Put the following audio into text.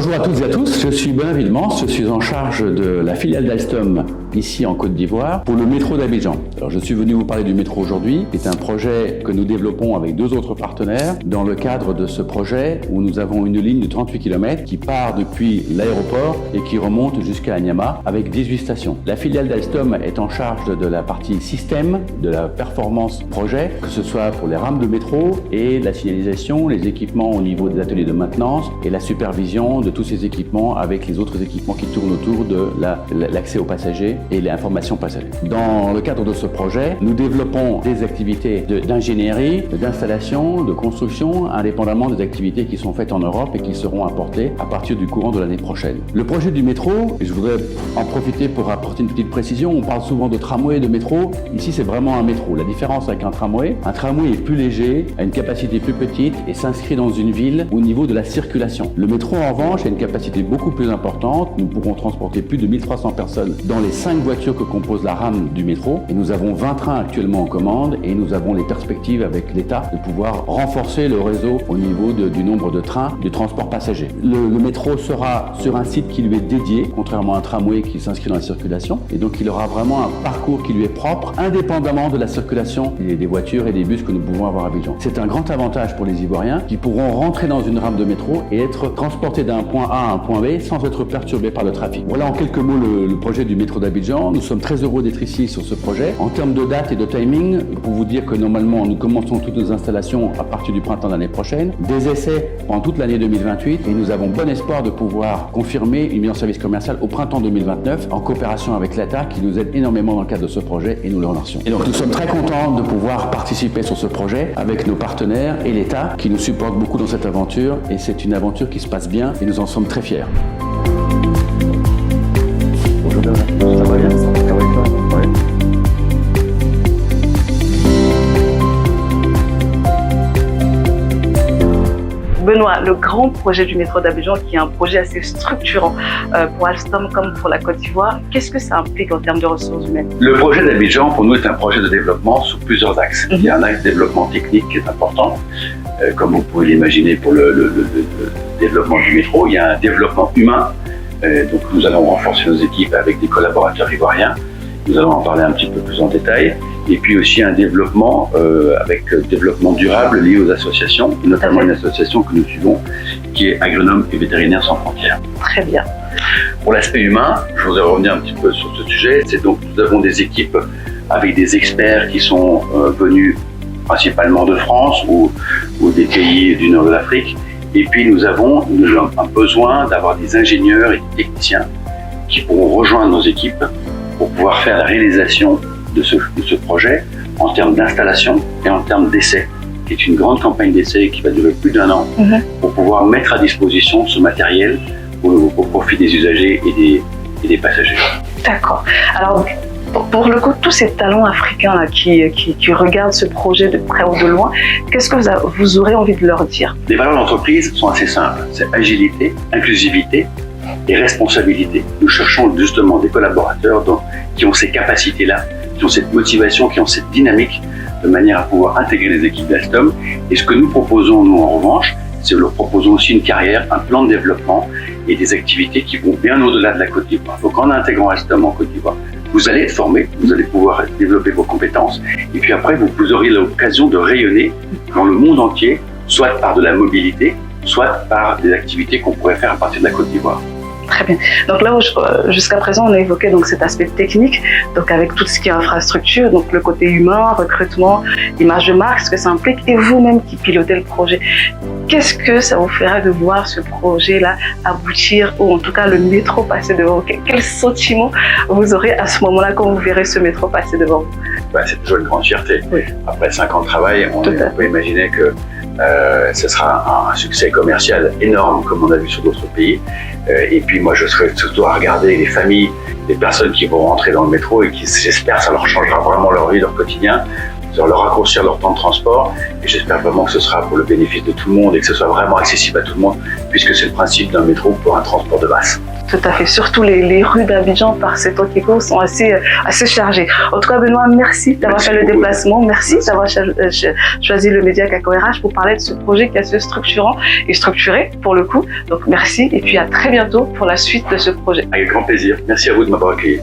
Bonjour à toutes et à tous, je suis Benoît Villemans, je suis en charge de la filiale d'Alstom ici en Côte d'Ivoire pour le métro d'Abidjan. Alors je suis venu vous parler du métro aujourd'hui. C'est un projet que nous développons avec deux autres partenaires. Dans le cadre de ce projet où nous avons une ligne de 38 km qui part depuis l'aéroport et qui remonte jusqu'à Anyama avec 18 stations. La filiale d'Alstom est en charge de la partie système, de la performance projet, que ce soit pour les rames de métro et la signalisation, les équipements au niveau des ateliers de maintenance et la supervision de tous ces équipements avec les autres équipements qui tournent autour de l'accès aux passagers et l'information passagère. Dans le cadre de ce projet, nous développons des activités d'ingénierie, d'installation, de construction, indépendamment des activités qui sont faites en Europe et qui seront apportées à partir du courant de l'année prochaine. Le projet du métro, et je voudrais en profiter pour apporter une petite précision, on parle souvent de tramway et de métro. Ici, c'est vraiment un métro. La différence avec un tramway est plus léger, a une capacité plus petite et s'inscrit dans une ville au niveau de la circulation. Le métro, en revanche, a une capacité beaucoup plus importante. Nous pourrons transporter plus de 1300 personnes dans les 5 voitures que composent la rame du métro. Et nous avons 20 trains actuellement en commande et nous avons les perspectives avec l'État de pouvoir renforcer le réseau au niveau du nombre de trains de transport passager. Le métro sera sur un site qui lui est dédié, contrairement à un tramway qui s'inscrit dans la circulation. Et donc il aura vraiment un parcours qui lui est propre, indépendamment de la circulation des voitures et des bus que nous pouvons avoir à Abidjan. C'est un grand avantage pour les Ivoiriens qui pourront rentrer dans une rame de métro et être transportés d'un point A à un point B sans être perturbés par le trafic. Voilà en quelques mots le projet du métro d'Abidjan. Nous sommes très heureux d'être ici sur ce projet. En termes de date et de timing, pour vous dire que normalement nous commençons toutes nos installations à partir du printemps de l'année prochaine, des essais pendant toute l'année 2028 et nous avons bon espoir de pouvoir confirmer une mise en service commerciale au printemps 2029 en coopération avec l'État qui nous aide énormément dans le cadre de ce projet et nous le remercions. Et donc nous sommes très contents de pouvoir participer sur ce projet avec nos partenaires et l'État qui nous supporte beaucoup dans cette aventure et c'est une aventure qui se passe bien et nous en sommes très fiers. Bonjour Bernard, ça va bien? Ça va avec toi? Ouais. Benoît, le grand projet du métro d'Abidjan, qui est un projet assez structurant pour Alstom comme pour la Côte d'Ivoire, qu'est-ce que ça implique en termes de ressources humaines? Le projet d'Abidjan, pour nous, est un projet de développement sur plusieurs axes. Il y a un axe développement technique qui est important, comme vous pouvez l'imaginer pour le développement du métro. Il y a un développement humain, donc nous allons renforcer nos équipes avec des collaborateurs ivoiriens. Nous allons en parler un petit peu plus en détail. Et puis aussi un développement avec développement durable lié aux associations, notamment une association que nous suivons qui est Agronomes et Vétérinaires sans frontières. Très bien. Pour l'aspect humain, je voudrais revenir un petit peu sur ce sujet. C'est donc nous avons des équipes avec des experts qui sont venus principalement de France ou des pays du nord de l'Afrique. Et puis nous avons un besoin d'avoir des ingénieurs et des techniciens qui pourront rejoindre nos équipes pour pouvoir faire la réalisation de ce projet en termes d'installation et en termes d'essai, qui est une grande campagne d'essai qui va durer plus d'1 an pour pouvoir mettre à disposition ce matériel au profit des usagers et des passagers. D'accord. Alors, pour le coup, tous ces talents africains là, qui regardent ce projet de près ou de loin, qu'est-ce que vous aurez envie de leur dire? Les valeurs d'entreprise sont assez simples. C'est agilité, inclusivité et responsabilité. Nous cherchons justement des collaborateurs qui ont ces capacités-là, qui ont cette motivation, qui ont cette dynamique, de manière à pouvoir intégrer les équipes d'Alstom. Et ce que nous proposons, nous, en revanche, c'est que nous leur proposons aussi une carrière, un plan de développement et des activités qui vont bien au-delà de la Côte d'Ivoire. Donc en intégrant Alstom en Côte d'Ivoire, vous allez être formé, vous allez pouvoir développer vos compétences. Et puis après, vous aurez l'occasion de rayonner dans le monde entier, soit par de la mobilité, soit par des activités qu'on pourrait faire à partir de la Côte d'Ivoire. Très bien. Donc là, jusqu'à présent, on a évoqué donc cet aspect technique, donc avec tout ce qui est infrastructure, donc le côté humain, recrutement, image de marque, ce que ça implique, et vous-même qui pilotez le projet. Qu'est-ce que ça vous ferait de voir ce projet-là aboutir, ou en tout cas le métro passer devant vous? Quel sentiment vous aurez à ce moment-là quand vous verrez ce métro passer devant vous? C'est toujours une grande fierté. Oui. Après 5 ans de travail, on peut imaginer que ce sera un succès commercial énorme comme on a vu sur d'autres pays. Et puis moi je serai surtout à regarder les familles, les personnes qui vont rentrer dans le métro et qui, j'espère, ça leur changera vraiment leur vie, leur quotidien, ça va leur raccourcir leur temps de transport. Et j'espère vraiment que ce sera pour le bénéfice de tout le monde et que ce soit vraiment accessible à tout le monde, puisque c'est le principe d'un métro pour un transport de masse. Tout à fait. Surtout les rues d'Abidjan, par ces temps qui courent, sont assez chargées. En tout cas, Benoît, merci d'avoir fait le déplacement. Merci d'avoir choisi le média CACORH pour parler de ce projet qui est assez structurant et structuré pour le coup. Donc merci et puis à très bientôt pour la suite de ce projet. Avec grand plaisir. Merci à vous de m'avoir accueilli.